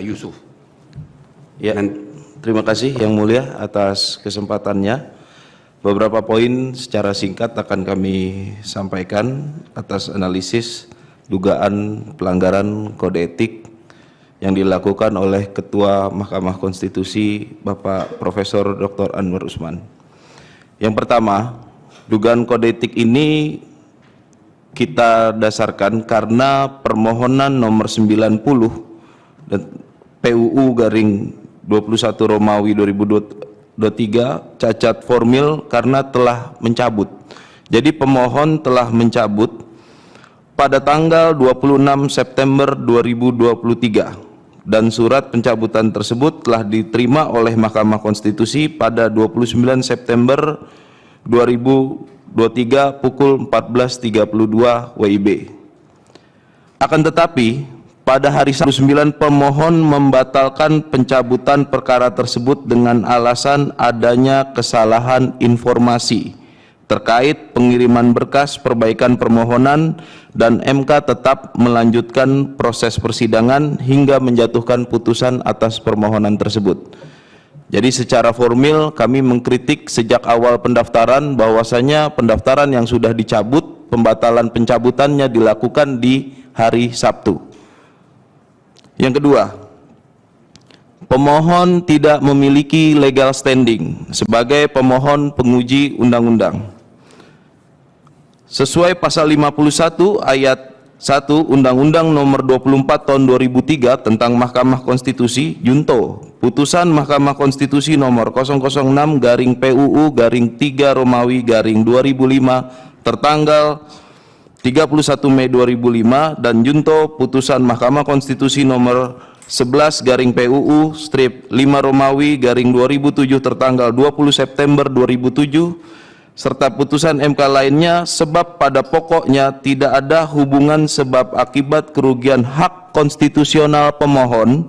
Yusuf. Ya, terima kasih Yang Mulia atas kesempatannya. Beberapa poin secara singkat akan kami sampaikan atas analisis dugaan pelanggaran kode etik yang dilakukan oleh Ketua Mahkamah Konstitusi Bapak Profesor Dr. Anwar Usman. Yang pertama, dugaan kode etik ini kita dasarkan karena permohonan nomor 90 dan PUU garing 21 Romawi 2023 cacat formil karena telah mencabut. Jadi pemohon telah mencabut pada tanggal 26 September 2023 dan surat pencabutan tersebut telah diterima oleh Mahkamah Konstitusi pada 29 September 2023 pukul 14.32 WIB. Akan tetapi, pada hari Sabtu 9 pemohon membatalkan pencabutan perkara tersebut dengan alasan adanya kesalahan informasi terkait pengiriman berkas perbaikan permohonan dan MK tetap melanjutkan proses persidangan hingga menjatuhkan putusan atas permohonan tersebut. Jadi secara formil kami mengkritik sejak awal pendaftaran bahwasanya pendaftaran yang sudah dicabut, pembatalan pencabutannya dilakukan di hari Sabtu. Yang kedua, pemohon tidak memiliki legal standing sebagai pemohon penguji undang-undang. Sesuai pasal 51 ayat 1 Undang-Undang Nomor 24 Tahun 2003 tentang Mahkamah Konstitusi, junto putusan Mahkamah Konstitusi Nomor 006/PUU/3 Romawi /2005 tertanggal 31 Mei 2005 dan junto putusan Mahkamah Konstitusi Nomor 11/PUU/5 Romawi /2007 tertanggal 20 September 2007 serta putusan MK lainnya, sebab pada pokoknya tidak ada hubungan sebab akibat kerugian hak konstitusional pemohon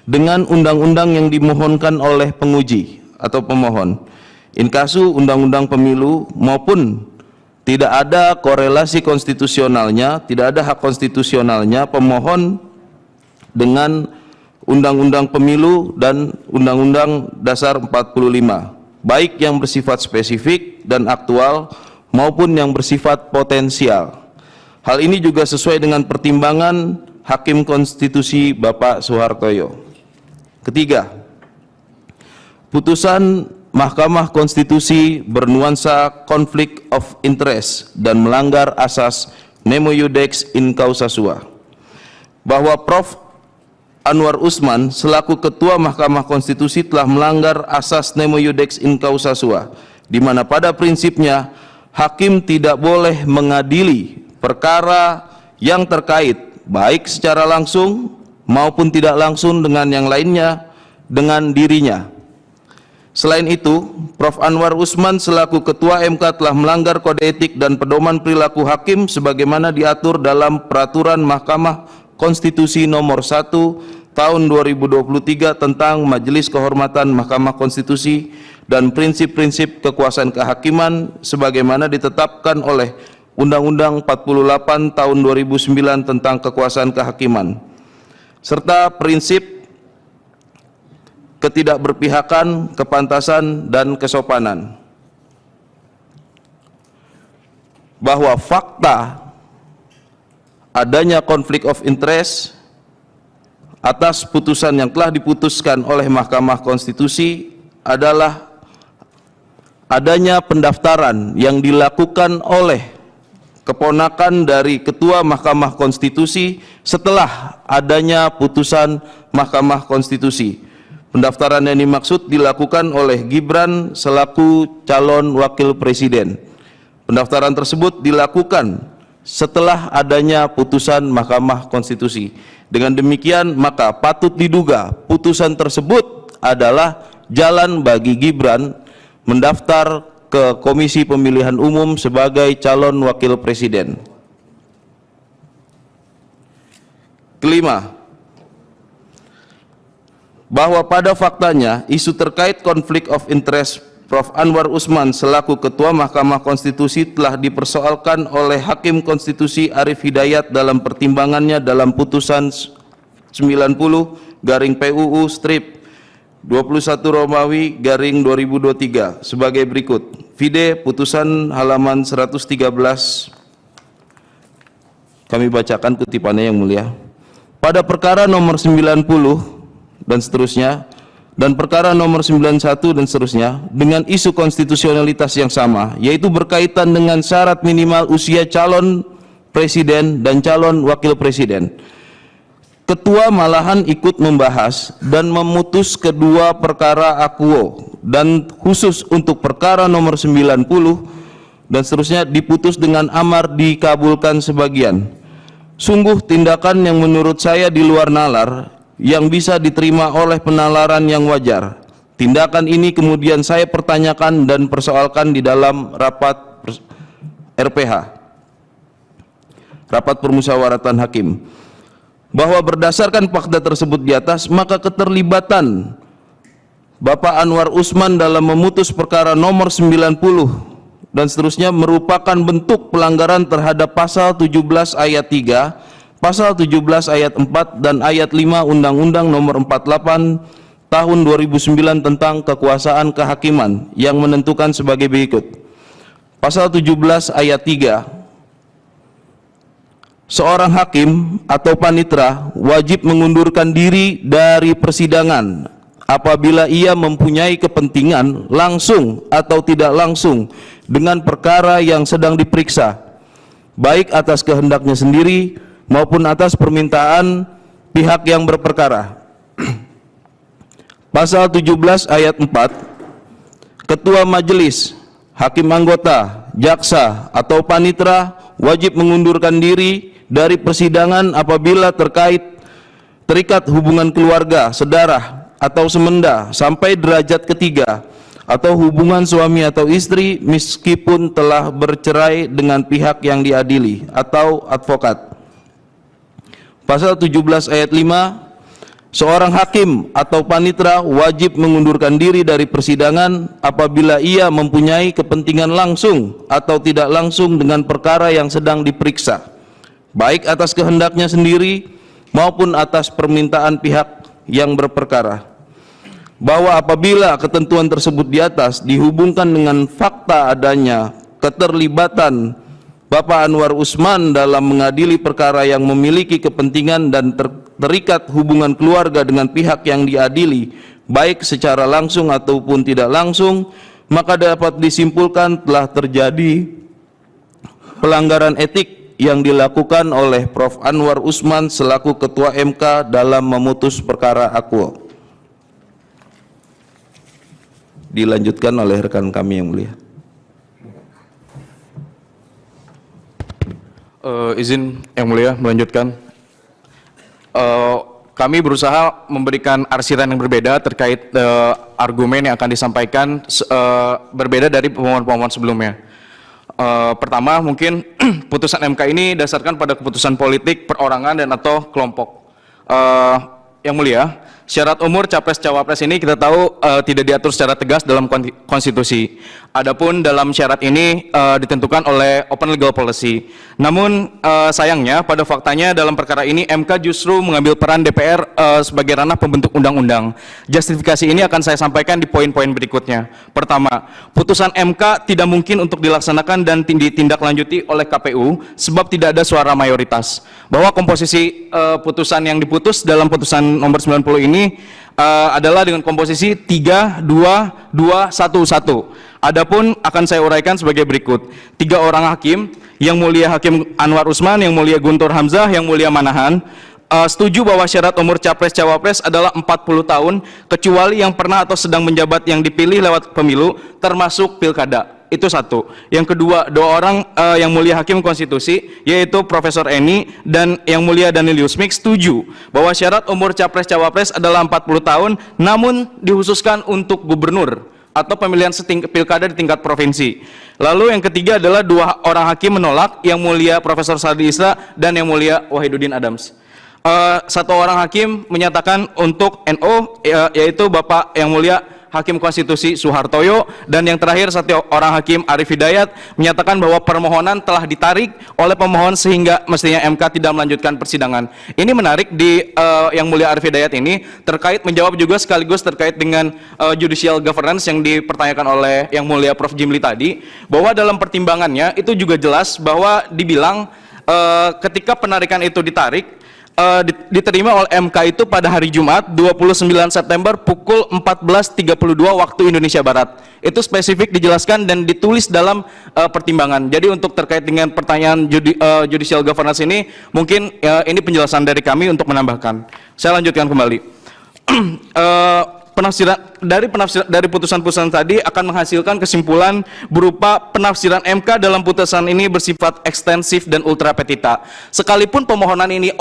dengan undang-undang yang dimohonkan oleh penguji atau pemohon, inkasu undang-undang pemilu, maupun tidak ada korelasi konstitusionalnya, tidak ada hak konstitusionalnya pemohon dengan undang-undang pemilu dan undang-undang dasar 45, baik yang bersifat spesifik dan aktual maupun yang bersifat potensial. Hal ini juga sesuai dengan pertimbangan Hakim Konstitusi Bapak Soehartoyo. Ketiga, putusan Mahkamah Konstitusi bernuansa konflik of interest dan melanggar asas nemo iudex in causa sua, bahwa Prof. Anwar Usman selaku Ketua Mahkamah Konstitusi telah melanggar asas nemo iudex in causa sua, di mana pada prinsipnya hakim tidak boleh mengadili perkara yang terkait baik secara langsung maupun tidak langsung dengan yang lainnya dengan dirinya. Selain itu, Prof. Anwar Usman selaku Ketua MK telah melanggar kode etik dan pedoman perilaku hakim sebagaimana diatur dalam Peraturan Mahkamah Konstitusi Nomor 1 Tahun 2023 tentang Majelis Kehormatan Mahkamah Konstitusi dan prinsip-prinsip kekuasaan kehakiman sebagaimana ditetapkan oleh Undang-Undang 48 Tahun 2009 tentang kekuasaan kehakiman, serta prinsip ketidakberpihakan, kepantasan, dan kesopanan. Bahwa fakta adanya konflik of interest atas putusan yang telah diputuskan oleh Mahkamah Konstitusi adalah adanya pendaftaran yang dilakukan oleh keponakan dari Ketua Mahkamah Konstitusi setelah adanya putusan Mahkamah Konstitusi. Pendaftaran yang dimaksud dilakukan oleh Gibran selaku calon wakil presiden. Pendaftaran tersebut dilakukan setelah adanya putusan Mahkamah Konstitusi. Dengan demikian maka patut diduga putusan tersebut adalah jalan bagi Gibran mendaftar ke Komisi Pemilihan Umum sebagai calon wakil presiden. Kelima, bahwa pada faktanya isu terkait konflik of interest Prof. Anwar Usman selaku Ketua Mahkamah Konstitusi telah dipersoalkan oleh Hakim Konstitusi Arief Hidayat dalam pertimbangannya dalam putusan PUU strip 21 Romawi garing 2023 sebagai berikut. Vide putusan halaman 113, kami bacakan kutipannya yang mulia. Pada perkara nomor 90 dan seterusnya, dan perkara nomor 91 dan seterusnya, dengan isu konstitusionalitas yang sama, yaitu berkaitan dengan syarat minimal usia calon presiden dan calon wakil presiden. Ketua malahan ikut membahas dan memutus kedua perkara akuo, dan khusus untuk perkara nomor 90 dan seterusnya diputus dengan amar dikabulkan sebagian. Sungguh tindakan yang menurut saya di luar nalar yang bisa diterima oleh penalaran yang wajar. Tindakan ini kemudian saya pertanyakan dan persoalkan di dalam rapat RPH, rapat permusyawaratan hakim, bahwa berdasarkan fakta tersebut di atas, maka keterlibatan Bapak Anwar Usman dalam memutus perkara nomor 90 dan seterusnya merupakan bentuk pelanggaran terhadap pasal 17 ayat 3, pasal 17 ayat 4 dan ayat 5 Undang-Undang nomor 48 tahun 2009 tentang kekuasaan kehakiman yang menentukan sebagai berikut. Pasal 17 ayat 3, seorang hakim atau panitera wajib mengundurkan diri dari persidangan apabila ia mempunyai kepentingan langsung atau tidak langsung dengan perkara yang sedang diperiksa, baik atas kehendaknya sendiri maupun atas permintaan pihak yang berperkara. Pasal 17 ayat 4, ketua majelis, hakim anggota, jaksa atau panitera wajib mengundurkan diri dari persidangan apabila terikat hubungan keluarga, sedarah atau semenda sampai derajat ketiga, atau hubungan suami atau istri meskipun telah bercerai dengan pihak yang diadili atau advokat. Pasal 17 ayat 5, seorang hakim atau panitera wajib mengundurkan diri dari persidangan apabila ia mempunyai kepentingan langsung atau tidak langsung dengan perkara yang sedang diperiksa, baik atas kehendaknya sendiri maupun atas permintaan pihak yang berperkara. Bahwa apabila ketentuan tersebut di atas dihubungkan dengan fakta adanya keterlibatan Bapak Anwar Usman dalam mengadili perkara yang memiliki kepentingan dan terikat hubungan keluarga dengan pihak yang diadili, baik secara langsung ataupun tidak langsung, maka dapat disimpulkan telah terjadi pelanggaran etik yang dilakukan oleh Prof. Anwar Usman selaku Ketua MK dalam memutus perkara akuo. Dilanjutkan oleh rekan kami yang mulia. Izin yang mulia melanjutkan. Kami berusaha memberikan arsiran yang berbeda terkait argumen yang akan disampaikan berbeda dari pemohon-pemohon sebelumnya. Pertama, mungkin putusan MK ini dasarkan pada keputusan politik, perorangan dan atau kelompok. Yang mulia, syarat umur capres-cawapres ini kita tahu tidak diatur secara tegas dalam konstitusi. Adapun dalam syarat ini ditentukan oleh open legal policy. Namun sayangnya pada faktanya dalam perkara ini MK justru mengambil peran DPR sebagai ranah pembentuk undang-undang. Justifikasi ini akan saya sampaikan di poin-poin berikutnya. Pertama, putusan MK tidak mungkin untuk dilaksanakan dan ditindaklanjuti oleh KPU sebab tidak ada suara mayoritas. Bahwa komposisi putusan yang diputus dalam putusan nomor 90 ini adalah dengan komposisi 3, 2, 2, 1, 1. Adapun akan saya uraikan sebagai berikut. 3 orang hakim, yang mulia Hakim Anwar Usman, yang mulia Guntur Hamzah, yang mulia Manahan, setuju bahwa syarat umur capres-cawapres adalah 40 tahun, kecuali yang pernah atau sedang menjabat yang dipilih lewat pemilu, termasuk pilkada. Itu satu. Yang kedua, 2 orang yang mulia Hakim Konstitusi, yaitu Profesor Eni dan yang mulia Daniel Yusmik, setuju bahwa syarat umur capres-cawapres adalah 40 tahun, namun dikhususkan untuk gubernur atau pemilihan pilkada di tingkat provinsi. Lalu yang ketiga adalah 2 orang hakim menolak, yang mulia Profesor Saldi Isra dan yang mulia Wahiduddin Adams. 1 orang hakim menyatakan untuk NO, yaitu Bapak yang mulia Hakim Konstitusi Suhartoyo, dan yang terakhir satu orang hakim Arif Hidayat menyatakan bahwa permohonan telah ditarik oleh pemohon sehingga mestinya MK tidak melanjutkan persidangan. Ini menarik di Yang Mulia Arif Hidayat ini terkait menjawab juga sekaligus terkait dengan judicial governance yang dipertanyakan oleh Yang Mulia Prof. Jimli tadi, bahwa dalam pertimbangannya itu juga jelas bahwa dibilang ketika penarikan itu ditarik, diterima oleh MK itu pada hari Jumat 29 September pukul 14.32 waktu Indonesia Barat. Itu spesifik dijelaskan dan ditulis dalam pertimbangan. Jadi untuk terkait dengan pertanyaan judicial governance ini, mungkin ini penjelasan dari kami untuk menambahkan. Saya lanjutkan kembali. Dari putusan-putusan tadi akan menghasilkan kesimpulan berupa penafsiran MK dalam putusan ini bersifat ekstensif dan ultra petita. Sekalipun pemohonan ini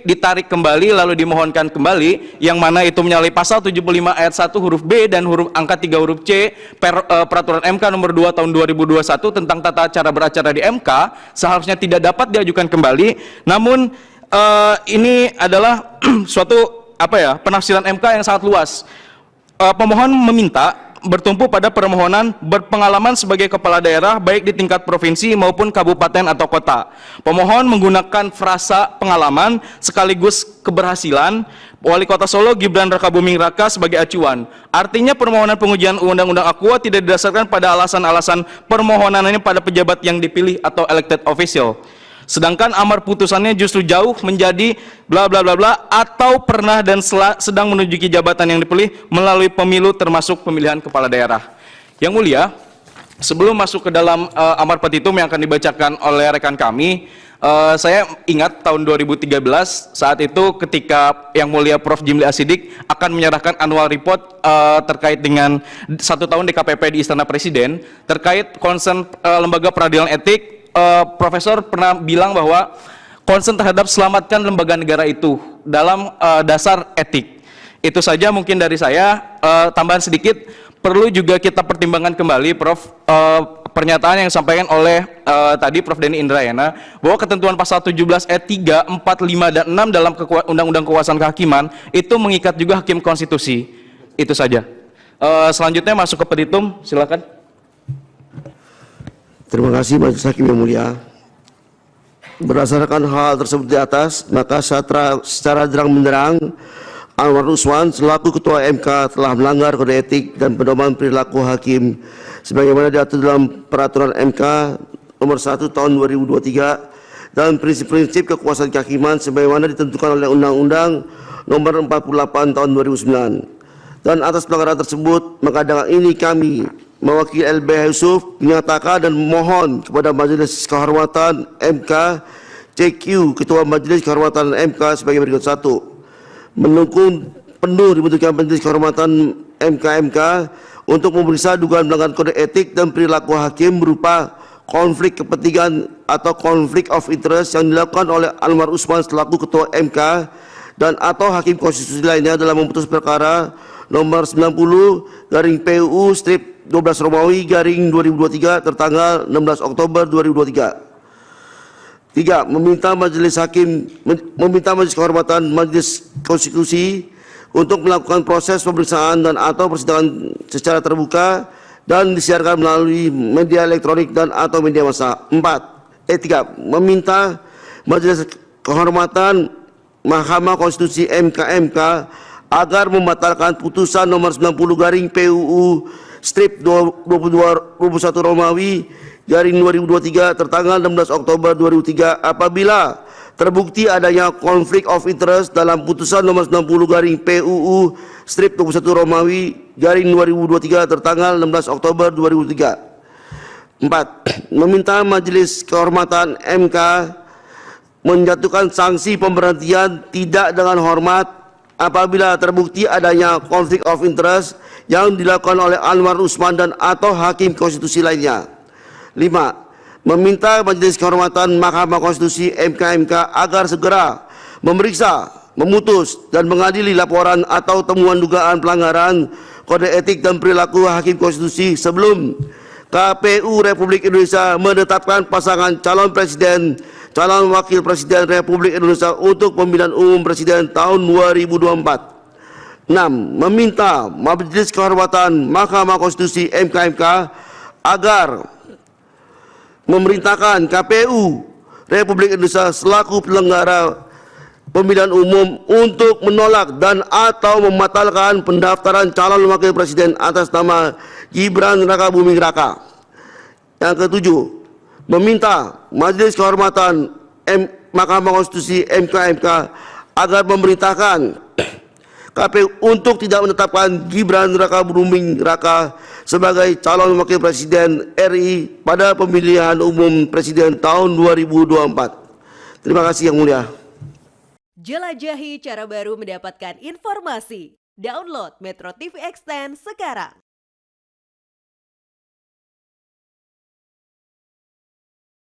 ditarik kembali lalu dimohonkan kembali, yang mana itu menyalahi pasal 75 ayat 1 huruf B dan angka 3 huruf C peraturan MK nomor 2 tahun 2021 tentang tata cara beracara di MK, seharusnya tidak dapat diajukan kembali. Namun ini adalah suatu penafsiran MK yang sangat luas. Pemohon meminta bertumpu pada permohonan berpengalaman sebagai kepala daerah baik di tingkat provinsi maupun kabupaten atau kota. Pemohon menggunakan frasa pengalaman sekaligus keberhasilan Wali Kota Solo Gibran Rakabuming Raka sebagai acuan. Artinya permohonan pengujian Undang-Undang Aqua tidak didasarkan pada alasan-alasan permohonannya pada pejabat yang dipilih atau elected official. Sedangkan amar putusannya justru jauh menjadi bla bla bla bla atau pernah dan sedang menunjuki jabatan yang dipilih melalui pemilu termasuk pemilihan kepala daerah. Yang Mulia, sebelum masuk ke dalam amar petitum yang akan dibacakan oleh rekan kami, saya ingat tahun 2013 saat itu ketika Yang Mulia Prof. Jimli Asidik akan menyerahkan annual report terkait dengan 1 tahun DKPP di Istana Presiden terkait concern lembaga peradilan etik. Profesor pernah bilang bahwa concern terhadap selamatkan lembaga negara itu dalam dasar etik. Itu saja mungkin dari saya. Tambahan sedikit, perlu juga kita pertimbangkan kembali, Prof, pernyataan yang disampaikan oleh tadi Prof. Denny Indrayana bahwa ketentuan pasal 17 ayat 3, 4, 5, dan 6 dalam Undang-Undang Kekuasaan Kehakiman itu mengikat juga hakim konstitusi. Itu saja. Selanjutnya masuk ke petitum, silakan. Terima kasih Majelis Hakim yang mulia. Berdasarkan hal tersebut di atas, maka secara terang-benderang Anwar Usman selaku Ketua MK telah melanggar kode etik dan pedoman perilaku hakim sebagaimana diatur dalam Peraturan MK nomor 1 tahun 2023 dan prinsip-prinsip kekuasaan kehakiman sebagaimana ditentukan oleh Undang-Undang nomor 48 tahun 2009. Dan atas pelanggaran tersebut, maka dengan ini kami mewakili LBH Yusuf menyatakan dan memohon kepada Majelis Kehormatan MK CQ Ketua Majelis Kehormatan MK sebagai berikut: 1. Mendukung penuh dibentuknya Majelis Kehormatan MK untuk memeriksa dugaan pelanggaran kode etik dan perilaku hakim berupa konflik kepentingan atau konflik of interest yang dilakukan oleh Anwar Usman selaku Ketua MK dan atau hakim konstitusi lainnya dalam memutus perkara nomor 90/PUU strip 12 Romawi garing 2023 tertanggal 16 Oktober 2023. 3. Meminta Majelis Kehormatan Majelis Konstitusi untuk melakukan proses pemeriksaan dan atau persidangan secara terbuka dan disiarkan melalui media elektronik dan atau media massa. 3. Meminta Majelis Kehormatan Mahkamah Konstitusi MK agar membatalkan putusan nomor 90/PUU strip 21 Romawi garing 2023 tertanggal 16 Oktober 2003 apabila terbukti adanya konflik of interest dalam putusan nomor 90/PUU strip 21 Romawi garing 2023 tertanggal 16 Oktober 2003. 4. Meminta Majelis Kehormatan MK menjatuhkan sanksi pemberhentian tidak dengan hormat apabila terbukti adanya konflik of interest yang dilakukan oleh Anwar Usman dan atau hakim konstitusi lainnya. 5. Meminta Majelis Kehormatan Mahkamah Konstitusi MK agar segera memeriksa, memutus dan mengadili laporan atau temuan dugaan pelanggaran kode etik dan perilaku hakim konstitusi sebelum KPU Republik Indonesia menetapkan pasangan calon presiden, calon wakil presiden Republik Indonesia untuk pemilihan umum presiden tahun 2024. 6. Meminta Majelis Kehormatan Mahkamah Konstitusi (MK) agar memerintahkan KPU Republik Indonesia selaku penyelenggara pemilihan umum untuk menolak dan atau membatalkan pendaftaran calon wakil presiden atas nama Gibran Rakabuming Raka. Yang ketujuh, meminta Majelis Kehormatan Mahkamah Konstitusi (MK) agar memerintahkan KPU untuk tidak menetapkan Gibran Rakabuming Raka sebagai calon wakil presiden RI pada pemilihan umum presiden tahun 2024. Terima kasih Yang Mulia. Jelajahi cara baru mendapatkan informasi. Download Metro TV Extend sekarang.